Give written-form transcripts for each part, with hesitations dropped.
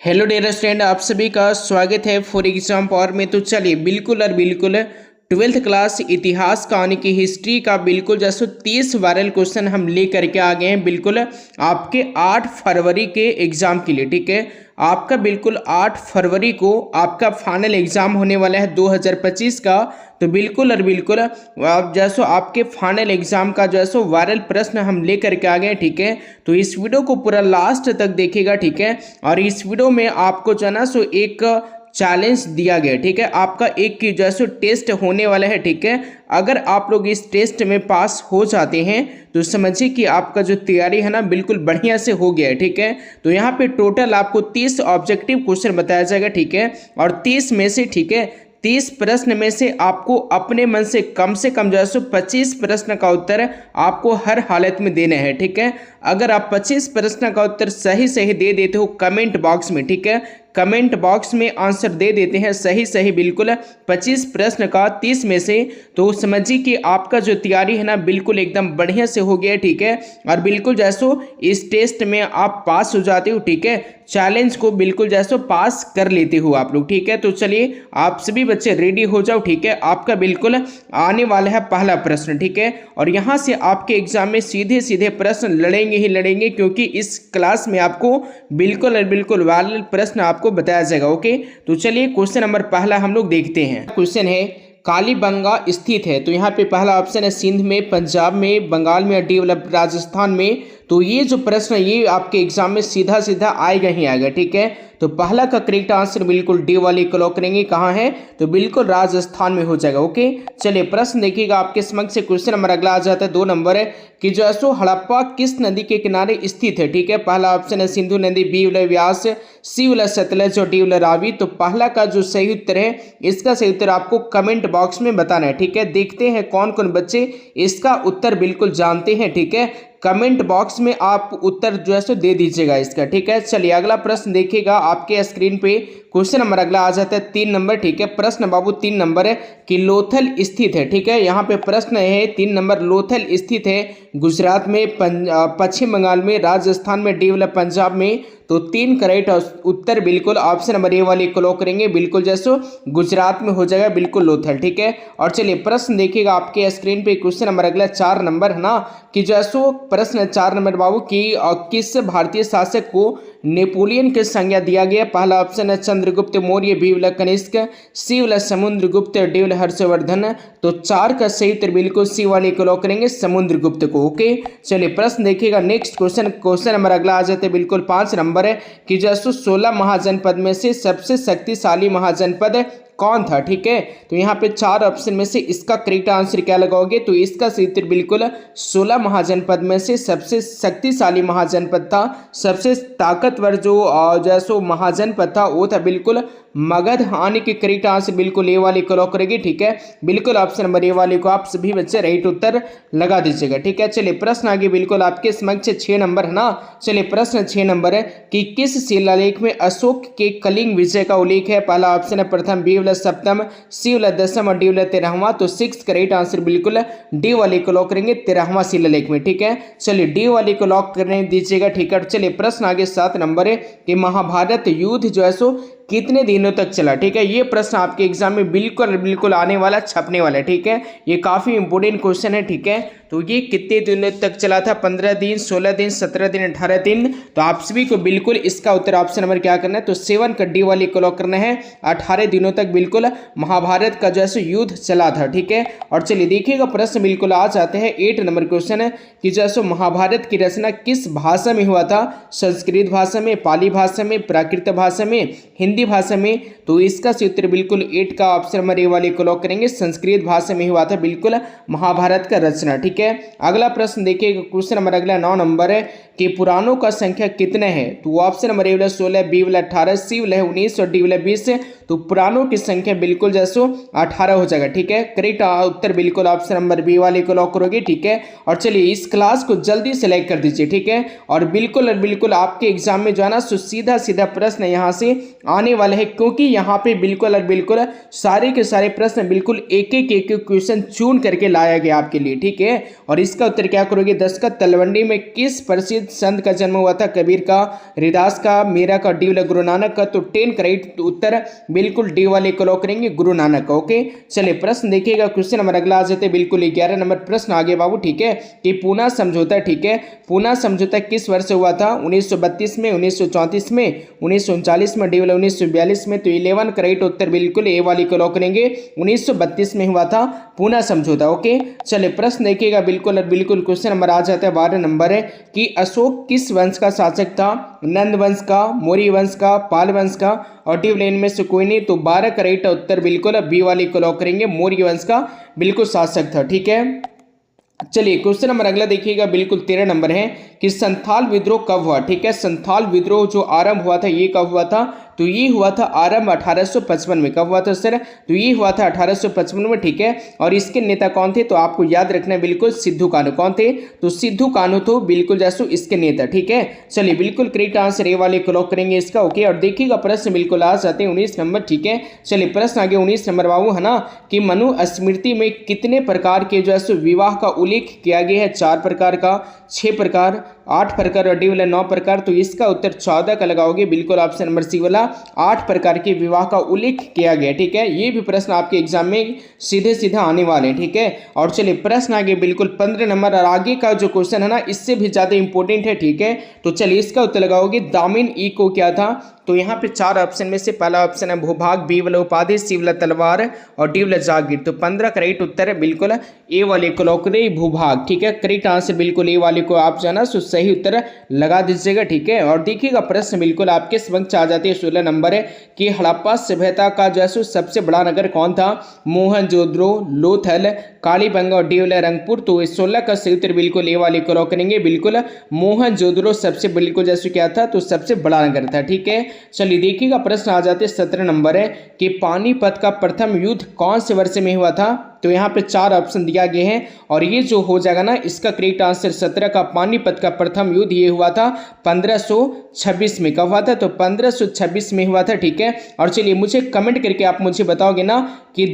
Hello dear student, आप सभी का स्वागत है फॉर एग्जाम पावर में। तो चलिए बिल्कुल और बिल्कुल ट्वेल्थ क्लास इतिहास का यानी कि हिस्ट्री का बिल्कुल जैसे 30 वायरल क्वेश्चन हम ले करके आ गए हैं बिल्कुल आपके 8 फरवरी के एग्जाम के लिए। ठीक है, आपका बिल्कुल 8 फरवरी को आपका फाइनल एग्जाम होने वाला है 2025 का। तो बिल्कुल और बिल्कुल आप जैसो आपके फाइनल एग्जाम का जैसो वायरल प्रश्न हम ले करके आ गए। ठीक है, तो इस वीडियो को पूरा लास्ट तक देखिएगा। ठीक है, और इस वीडियो में आपको जो है ना सो एक चैलेंज दिया गया। ठीक है, आपका एक की जैसे टेस्ट होने वाला है। ठीक है, अगर आप लोग इस टेस्ट में पास हो जाते हैं तो समझिए कि आपका जो तैयारी है ना बिल्कुल बढ़िया से हो गया है। ठीक है, तो यहाँ पे टोटल आपको 30 ऑब्जेक्टिव क्वेश्चन बताया जाएगा। ठीक है, और 30 में से ठीक है 30 प्रश्न में से आपको अपने मन से कम जो है सो 25 प्रश्न का उत्तर आपको हर हालत में देना है। ठीक है, अगर आप 25 प्रश्न का उत्तर सही सही दे देते हो कमेंट बॉक्स में, ठीक है कमेंट बॉक्स में आंसर दे देते हैं सही सही बिल्कुल 25 प्रश्न का 30 में से, तो समझिए कि आपका जो तैयारी है ना बिल्कुल एकदम बढ़िया से हो गया है। ठीक है, और बिल्कुल जैसो इस टेस्ट में आप पास हो जाते हो। ठीक है, चैलेंज को बिल्कुल जैसो पास कर लेते हो आप लोग। ठीक है, तो चलिए आप सभी बच्चे रेडी हो जाओ। ठीक है, आपका बिल्कुल आने वाला है पहला प्रश्न। ठीक है, और यहाँ से आपके एग्जाम में सीधे सीधे प्रश्न लड़ेंगे ही लड़ेंगे, क्योंकि इस क्लास में आपको बिल्कुल और बिल्कुल वायरल प्रश्न आपको बताया जाएगा। ओके, तो चलिए क्वेश्चन नंबर पहला हम लोग देखते हैं। क्वेश्चन है कालीबंगा स्थित है। तो यहाँ पे पहला ऑप्शन है सिंध में, पंजाब में, बंगाल में, डी मतलब राजस्थान में। तो ये जो प्रश्न है ये आपके एग्जाम में सीधा सीधा आएगा ही आएगा। ठीक है, तो पहला का करेक्ट आंसर बिल्कुल डी वाले को लॉक करेंगे। कहाँ है? तो बिल्कुल राजस्थान में हो जाएगा। ओके, चलिए प्रश्न देखिएगा आपके समक्ष से। क्वेश्चन नंबर अगला आ जाता है 2 नंबर है कि जो है हड़प्पा किस नदी के किनारे स्थित है। ठीक है, पहला ऑप्शन है सिंधु नदी, बी वाला व्यास, सी वाला सतलज और डी वाला रावी। तो पहला का जो सही उत्तर है इसका सही उत्तर आपको कमेंट बॉक्स में बताना है। ठीक है, देखते हैं कौन कौन बच्चे इसका उत्तर बिल्कुल जानते हैं। ठीक है, कमेंट बॉक्स में आप उत्तर जो है सो दे दीजिएगा इसका। ठीक है, चलिए अगला प्रश्न देखिएगा आपके स्क्रीन पे। क्वेश्चन नंबर अगला आ जाता है 3 नंबर। ठीक है, प्रश्न बाबू 3 नंबर है कि लोथल स्थित है। ठीक है, यहाँ पे प्रश्न है 3 नंबर, लोथल स्थित है गुजरात में, पश्चिम बंगाल में, राजस्थान में, डी वाला पंजाब में। तो 3 करेक्ट उत्तर बिल्कुल ऑप्शन नंबर ए वाले को लॉक करेंगे। बिल्कुल जैसो गुजरात में हो जाएगा बिल्कुल लोथल। ठीक है, और चलिए प्रश्न देखिएगा आपके स्क्रीन पे। क्वेश्चन नंबर अगला 4 नंबर है ना कि जैसो प्रश्न 4 नंबर बाबू की किस भारतीय शासक को नेपोलियन की संज्ञा दिया गया। पहला ऑप्शन है चंद्रगुप्त मौर्य, बी वाला कनिष्क, सी वाला समुद्रगुप्त, डी वाला हर्षवर्धन। तो 4 का सही उत्तर बिल्कुल सी वाले को लॉक करेंगे, समुद्रगुप्त को। ओके, चलिए प्रश्न देखिएगा नेक्स्ट क्वेश्चन नंबर अगला आ जाते हैं बिल्कुल 5 नंबर है कि जैसो 16 महाजनपद में से सबसे शक्तिशाली महाजनपद कौन था। ठीक है, तो यहाँ पे 4 ऑप्शन में से इसका करेक्ट आंसर क्या लगाओगे? तो इसका सही उत्तर बिल्कुल 16 महाजनपद में से सबसे शक्तिशाली महाजनपद था, सबसे ताकतवर जो जैसो महाजनपद था वो था बिल्कुल मगध। आने के करेक्ट आंसर बिल्कुल ए वाले को लॉक करेगी। ठीक है, बिल्कुल ऑप्शन नंबर ए वाले को आप सभी बच्चे राइट उत्तर लगा दीजिएगा। ठीक है, चलिए प्रश्न आगे बिल्कुल आपके समक्ष 6 नंबर है ना। चलिए प्रश्न 6 नंबर है कि किस शिलालेख में अशोक के कलिंग विजय का उल्लेख है। पहला ऑप्शन है प्रथम, बी वाला सप्तम, सी वाला दसम और डी वाला 13वां। तो 6 करेक्ट आंसर बिल्कुल डी वाले को लॉक करेंगे 13वां शिलालेख में। ठीक है, चलिए डी वाले को लॉक करने दीजिएगा। ठीक है, चलिए प्रश्न आगे 7 नंबर है कि महाभारत युद्ध जो है सो कितने दिनों तक चला। ठीक है, ये प्रश्न आपके एग्जाम में बिल्कुल आने वाला, छपने वाला है। ठीक है, ये काफी इंपोर्टेंट क्वेश्चन है। ठीक है, तो ये कितने दिनों तक चला था? 15 दिन, 16 दिन, 17 दिन, 18 दिन। तो आप सभी को बिल्कुल इसका उत्तर ऑप्शन नंबर क्या करना है? तो 7 का डी वाले को लॉक करना है। 18 दिनों तक बिल्कुल महाभारत का जैसे युद्ध चला था। ठीक है, और चलिए देखिएगा प्रश्न बिल्कुल आ जाते हैं 8 नंबर क्वेश्चन है कि जैसे महाभारत की रचना किस भाषा में हुआ था? संस्कृत भाषा में, पाली भाषा में, प्राकृत भाषा में, हिंदी भाषा में। तो इसका उत्तर बिल्कुल 8 का ऑप्शन नंबर ए वाले को लॉक करेंगे, संस्कृत भाषा में हुआ था बिल्कुल महाभारत का रचना। ठीक है, अगला प्रश्न देखिए क्वेश्चन नंबर अगला 9 नंबर है कि पुराणों का संख्या कितने हैं? तो ऑप्शन नंबर ए वाला 16, बी वाला 18, सी वाला 19 और डी वाला 20। तो पुरानों की संख्या बिल्कुल जैसो 18 हो जाएगा। ठीक है, करेक्ट उत्तर बिल्कुल ऑप्शन नंबर बी वाले को लॉक करोगे। ठीक है, और चलिए इस क्लास को जल्दी सेलेक्ट कर दीजिए। ठीक है, और बिल्कुल आपके एग्जाम में जो है ना सीधा सीधा प्रश्न यहाँ से आने वाले हैं, क्योंकि यहाँ पे बिल्कुल सारे के सारे प्रश्न बिल्कुल एक एक क्वेश्चन चुन करके लाया गया आपके लिए। ठीक है, और इसका उत्तर क्या करोगे, दस्तखत तलवंडी में किस प्रसिद्ध संत का जन्म हुआ था, कबीर का, रविदास का, मीरा का, डी वाले गुरु नानक का। तो 10 करेक्ट उत्तर बिल्कुल डी वाले को लॉक करेंगे, गुरु नानक का। ओके, चलिए प्रश्न देखिएगा, क्वेश्चन नंबर अगला आ जाते बिल्कुल 11 नंबर प्रश्न आगे बाबू। ठीक है, कि पूना समझौता, ठीक है, पूना समझौता किस वर्ष हुआ था, 1932 में, 1934 में, 1939 में, डी वाले 1942 में। तो 11 करेक्ट उत्तर बिल्कुल ए वाली को लॉक करेंगे, 1932 में हुआ था पूना समझौता। ओके, चलिए प्रश्न देखिएगा बिल्कुल क्वेश्चन नंबर आ जाता है 12 नंबर है कि अशोक किस वंश का शासक था, नंद वंश का, मौर्य वंश का, पाल वंश का, और डी वाले इनमें से कोई नहीं। तो 12 करेक्ट उत्तर बिल्कुल बी वाली को लॉक करेंगे, मौर्य वंश का बिल्कुल शासक था। ठीक है, चलिए क्वेश्चन नंबर अगला देखिएगा बिल्कुल 13 नंबर है कि संथाल विद्रोह कब हुआ। ठीक है, संथाल विद्रोह जो आरंभ हुआ था ये कब हुआ था, तो ये हुआ था आरंभ 1855 में। कब हुआ था सर, तो ये हुआ था 1855 में। ठीक है, और इसके नेता कौन थे, तो आपको याद रखना है बिल्कुल सिद्धू कान्हू। कौन थे, तो सिद्धू कान्हू तो बिल्कुल जैसो इसके नेता। ठीक है, चलिए बिल्कुल करेक्ट आंसर ए वाले को लॉक करेंगे इसका। ओके, और देखिएगा प्रश्न बिल्कुल आ जाते हैं 19 नंबर। ठीक है, चलिए प्रश्न आगे 19 नंबर बाबू है ना, कि मनु स्मृति में कितने प्रकार के जो है विवाह का उल्लेख किया गया है, 4 प्रकार का, 6 प्रकार, 8 प्रकार, और डी वाला 9 प्रकार। तो इसका उत्तर 14 का लगाओगे, बिल्कुल ऑप्शन नंबर सी वाला 8 प्रकार के विवाह का उल्लेख किया गया। ठीक है, ये भी प्रश्न आपके एग्जाम में सीधे आने वाले हैं। ठीक है, और चलिए प्रश्न आगे बिल्कुल 15 नंबर, और आगे का जो क्वेश्चन है ना इससे भी ज्यादा इंपॉर्टेंट है। ठीक है, तो चलिए इसका उत्तर लगाओगे, दामिन ई को क्या था, तो यहाँ पे 4 ऑप्शन में से पहला ऑप्शन है भूभाग, बी वाला उपाधि, सी वाला तलवार, और डी वाला जागीर। तो 15 करेक्ट उत्तर है बिल्कुल ए वाले को लॉक करें, भूभाग। ठीक है, करेक्ट आंसर बिल्कुल ए वाले को आप जाना सही उत्तर लगा दीजिएगा। ठीक है, और देखिएगा प्रश्न बिल्कुल आपके समक्ष आ जाती है 16 नंबर है कि हड़प्पा सभ्यता का जो है सबसे बड़ा नगर कौन था, मोहनजोदड़ो, लोथल, कालीबंगा, और डी वाला रंगपुर। तो 16 का सही उत्तर बिल्कुल ए वाले को लॉक करेंगे, बिल्कुल मोहनजोदड़ो सबसे बिल्कुल जैसे क्या था, तो सबसे बड़ा नगर था। ठीक है, चलिए देखिएगा प्रश्न आ जाते 17 नंबर है कि पानीपत का प्रथम युद्ध कौन से वर्ष में हुआ था। तो यहाँ पे 4 ऑप्शन दिया गया है, और ये जो हो जाएगा ना इसका करेक्ट आंसर 17 का पानीपत का प्रथम युद्ध ये हुआ था 1526 में। कब हुआ था, तो 1526 में हुआ था। ठीक है, और चलिए मुझे कमेंट करके आप मुझे बताओगे ना कि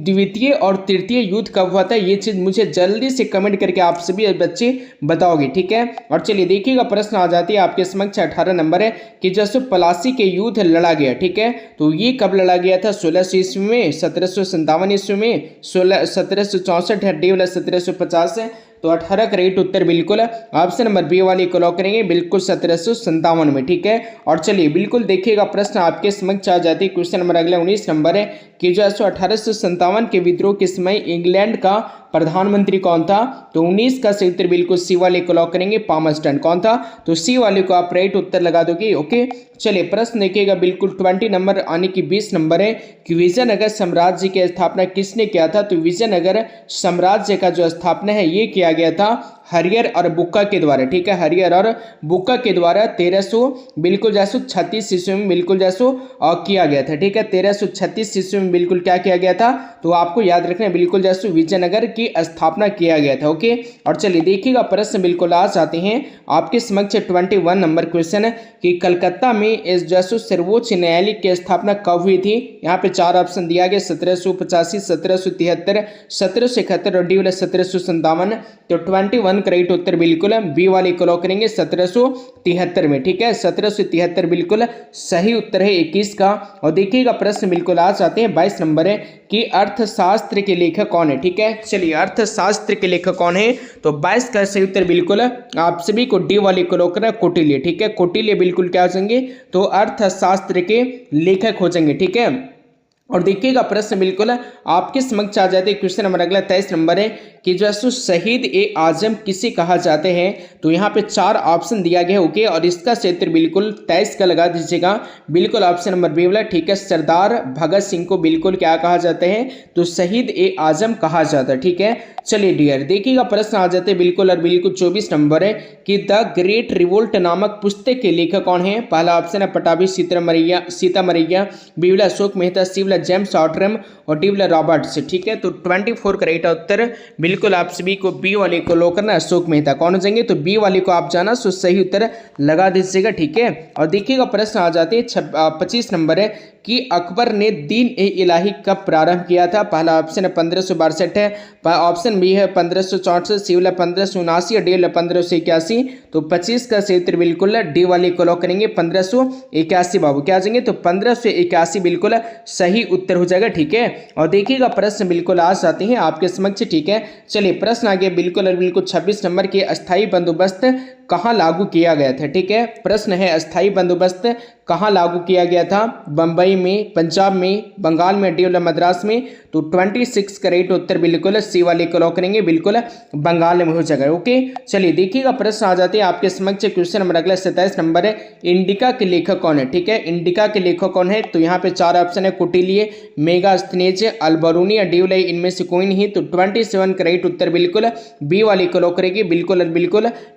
द्वितीय और तृतीय युद्ध कब हुआ था, ये चीज मुझे जल्दी से कमेंट करके आप सभी बच्चे बताओगे। ठीक है, और चलिए देखिएगा प्रश्न आ जाती है आपके समक्ष 18 नंबर है कि जैसे पलासी के युद्ध लड़ा गया। ठीक है, तो ये कब लड़ा गया था, 1600 ईस्वी में, 1757 ईस्वी में, 1764 है, डी वाला 1750 है। तो 18 करेक्ट उत्तर बिल्कुल ऑप्शन नंबर बी वाली को लॉक करेंगे, बिल्कुल 1757 में। ठीक है, और चलिए बिल्कुल देखिएगा प्रश्न आपके समक्ष आ जाती है क्वेश्चन नंबर अगला 19 नंबर है कि जो 1857 के विद्रोह के समय इंग्लैंड का प्रधानमंत्री कौन था। तो 19 का सही उत्तर बिल्कुल सी वाले को लॉक करेंगे, पामस्टन। कौन था, तो सी वाले को आप राइट उत्तर लगा दोगे। ओके, चलिए प्रश्न देखिएगा बिल्कुल 20 नंबर आने की 20 नंबर है कि विजयनगर साम्राज्य की स्थापना किसने किया था। तो विजयनगर साम्राज्य का जो स्थापना है ये किया गया था हरियर और बुक्का के द्वारा। ठीक है, हरियर और बुक्का के द्वारा 1300 बिल्कुल जैसो 36 ईस्वी में बिल्कुल जैसो किया गया था। ठीक है, 1336 ईस्वी में बिल्कुल क्या किया गया था, तो आपको याद रखना है बिल्कुल जैसो विजयनगर की स्थापना किया गया था। ओके, और चलिए देखिएगा प्रश्न बिल्कुल आ जाते हैं आपके समक्ष 21 नंबर क्वेश्चन है कि कलकत्ता में इस जैसो सर्वोच्च न्यायालय की स्थापना कब हुई थी। यहाँ पे 4 ऑप्शन दिया गया, 1785, 1773, 1771 और डी वाला 1757। तो 21 करेक्ट उत्तर बिल्कुल बी वाले को लॉक करेंगे 1773 में। ठीक है, 1773 बिल्कुल सही उत्तर है 21 का। और देखिएगा प्रश्न बिल्कुल आ जाते हैं 22 नंबर है कि अर्थशास्त्र के लेखक कौन है। ठीक है, चलिए अर्थशास्त्र के लेखक कौन है, तो 22 का सही उत्तर बिल्कुल आप सभी को डी वाले को लॉक करना, कौटिल्य। ठीक है, कौटिल्य बिल्कुल क्या हो जाएंगे, तो अर्थशास्त्र के लेखक हो जाएंगे। ठीक है, और देखिएगा प्रश्न बिल्कुल आपके समक्ष आ जाते हैं। क्वेश्चन नंबर अगला 23 नंबर है कि जो है शहीद ए आजम किसे कहा जाते हैं। तो यहाँ पे 4 ऑप्शन दिया गया है। ओके, और इसका क्षेत्र बिल्कुल 23 का लगा दीजिएगा। बिल्कुल ऑप्शन नंबर बी वाला ठीक है। सरदार भगत सिंह को बिल्कुल क्या कहा जाता है, तो शहीद ए आजम कहा जाता है। ठीक है, चलिए डियर देखिएगा प्रश्न आ जाते हैं बिल्कुल और बिल्कुल 24 नंबर है कि द ग्रेट रिवोल्ट नामक पुस्तक के लेखक कौन है। पहला ऑप्शन है पटाभी सीतामरैया, बी वाला अशोक मेहता, सी वाला जेम्स ऑटरम और डी वाला रॉबर्ट्स। ठीक है, तो 24 का राइट उत्तर बिल्कुल आप सभी को बी वाले को लो करना, अशोक मेहता। कौन हो जाएंगे, तो बी वाले को आप जाना, सो सही उत्तर लगा दीजिएगा। ठीक है, और देखिएगा प्रश्न आ जाते हैं 25 नंबर है कि अकबर ने दीन ए इलाही कब प्रारंभ किया था। पहला ऑप्शन है 1562 है, ऑप्शन बी है 1564, सी वाला 1579 और डी वाला 1581। तो 25 का क्षेत्र बिल्कुल डी वाले को लॉक करेंगे 1581 बाबू। क्या आ जाएंगे, तो 1581 बिल्कुल सही उत्तर हो जाएगा। ठीक है, और देखिएगा प्रश्न बिल्कुल आ जाते हैं आपके समक्ष। ठीक है, चलिए प्रश्न आ गया बिल्कुल और बिल्कुल 26 नंबर के अस्थाई बंदोबस्त कहाँ लागू किया गया था। ठीक है, प्रश्न है अस्थाई बंदोबस्त कहाँ लागू किया गया था। बंबई में, पंजाब में, बंगाल में, डी वाला मद्रास में। तो 26 का राइट उत्तर बिल्कुल सी वाले को लॉक करेंगे, बिल्कुल बंगाल में हो जाएगा। ओके, चलिए देखिएगा प्रश्न आ जाते हैं आपके समक्ष। क्वेश्चन नंबर अगला 27 नंबर है, इंडिका के लेखक कौन है। ठीक है, इंडिका के लेखक कौन है, तो यहाँ पे 4 ऑप्शन है कुटिल्य, मेगास्थनीज, अल्बरूनी या डी वाला इनमें से कोई नहीं। तो 27 का राइट उत्तर बिल्कुल बी वाले को लॉक करेंगे, बिल्कुल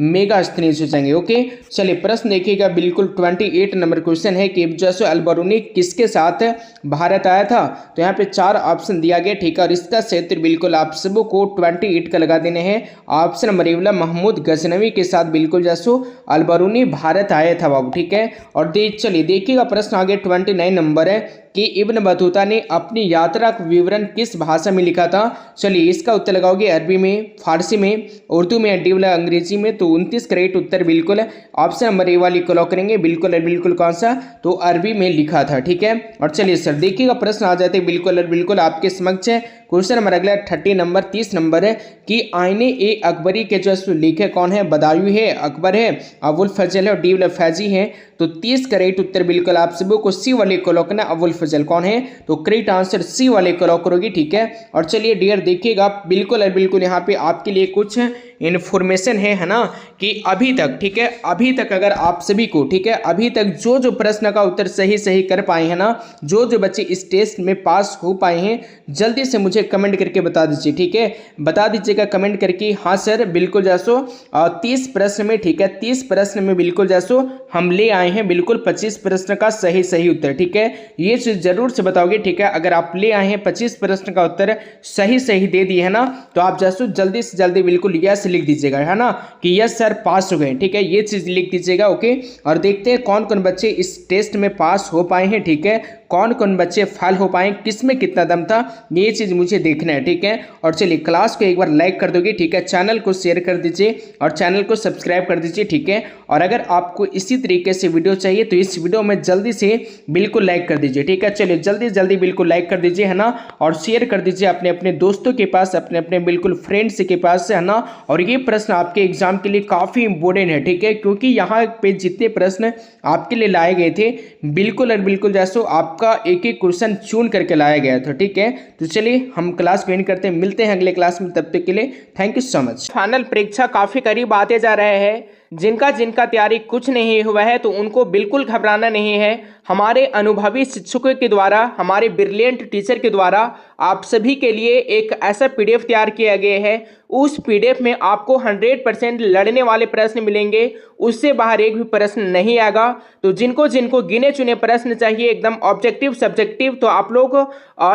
मेगास्थनीज हो जाएंगे। ओके, चलिए प्रश्न देखिएगा बिल्कुल 28 नंबर क्वेश्चन है कि जो अल्बरूनी किसके साथ भारत आया था। तो यहाँ पे 4 ऑप्शन दिया गया। ठीक है, और इसका क्षेत्र बिल्कुल आप सबों को 28 का लगा देने हैं। ऑप्शन नंबर ए वाला महमूद गजनवी के साथ बिल्कुल जैसो अल्बरूनी भारत आया था बाबू। ठीक है, और चलिए देखिएगा प्रश्न आगे 29 नंबर है कि इब्न बतूता ने अपनी यात्रा का विवरण किस भाषा में लिखा था। चलिए इसका उत्तर लगाओगे अरबी में, फारसी में, उर्दू में, डी वाला अंग्रेजी में। तो 29 का राइट उत्तर बिल्कुल ऑप्शन नंबर ए वाली को लॉक करेंगे, बिल्कुल कौन सा, तो अरबी में लिखा था। ठीक है, और चलिए सर देखिएगा प्रश्न आ जाते बिल्कुल आपके समक्ष है। क्वेश्चन नंबर अगला 30 नंबर है कि आईने ए अकबरी के जो लेखक कौन है। बदायूं है, अकबर है, अबुल फजल है और डी वाला फैजी है। तो 30 का राइट उत्तर बिल्कुल आप सबों को सी वाले को लॉक करना, अबुल फजल कौन है, तो करेक्ट आंसर सी वाले को लॉक करोगी। ठीक है, और चलिए डियर देखिएगा बिल्कुल यहाँ पे आपके लिए कुछ इन्फॉर्मेशन है ना, कि अभी तक, ठीक है, अभी तक अगर आप सभी को, ठीक है, अभी तक जो प्रश्न का उत्तर सही कर पाए हैं ना, जो बच्चे इस टेस्ट में पास हो पाए हैं, जल्दी से मुझे कमेंट करके बता दीजिए। ठीक है, बता दीजिएगा कमेंट करके, हाँ सर बिल्कुल जैसो 30 प्रश्न में, ठीक है, 30 प्रश्न में बिल्कुल जैसो हम ले आए हैं बिल्कुल 25 प्रश्न का सही उत्तर। ठीक है, ये चीज जरूर से बताओगे। ठीक है, अगर आप ले आए हैं 25 प्रश्न का उत्तर सही दे दिए है ना, तो आप जैसो जल्दी से जल्दी बिल्कुल यस लिख दीजिएगा, है ना, कि यस सर पास हो गए। ठीक है, ये चीज लिख दीजिएगा। ओके, और देखते हैं कौन कौन बच्चे इस टेस्ट में पास हो पाए हैं। ठीक है, कौन कौन बच्चे फेल हो पाए, किसमें कितना दम था, ये चीज मुझे देखना है। ठीक है, और चलिए क्लास को एक बार लाइक कर दोगे। ठीक है, चैनल को शेयर कर दीजिए और चैनल को सब्सक्राइब कर दीजिए। ठीक है, और अगर आपको इसी तरीके से वीडियो चाहिए तो इस वीडियो में जल्दी से बिल्कुल लाइक कर दीजिए। ठीक है, चलिए जल्दी बिल्कुल लाइक कर दीजिए, है ना, और शेयर कर दीजिए अपने दोस्तों के पास, अपने बिल्कुल फ्रेंड्स के पास, है ना। और ये प्रश्न आपके एग्जाम के लिए काफी इंपॉर्टेंट है। ठीक है, क्योंकि यहाँ पे जितने प्रश्न आपके लिए लाए गए थे बिल्कुल जैसो आपका एक क्वेश्चन चुन करके लाया गया था। ठीक है, तो चलिए हम क्लास को एंड करते हैं, मिलते हैं अगले क्लास में, तब तक के लिए thank you so much. Final परीक्षा काफी करीब आते जा रहे हैं, जिनका तैयारी कुछ नहीं हुआ है तो उनको बिल्कुल घबराना नहीं है। हमारे अनुभवी शिक्षकों के द्वारा, हमारे ब्रिलियंट टीचर के द्वारा आप सभी के लिए एक ऐसा पीडीएफ तैयार किया गया है। उस पीडीएफ में आपको 100% लड़ने वाले प्रश्न मिलेंगे, उससे बाहर एक भी प्रश्न नहीं आएगा। तो जिनको गिने चुने प्रश्न चाहिए एकदम ऑब्जेक्टिव सब्जेक्टिव, तो आप लोग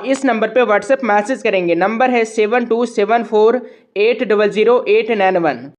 इस नंबर पे व्हाट्सएप मैसेज करेंगे। नंबर है 7274800891।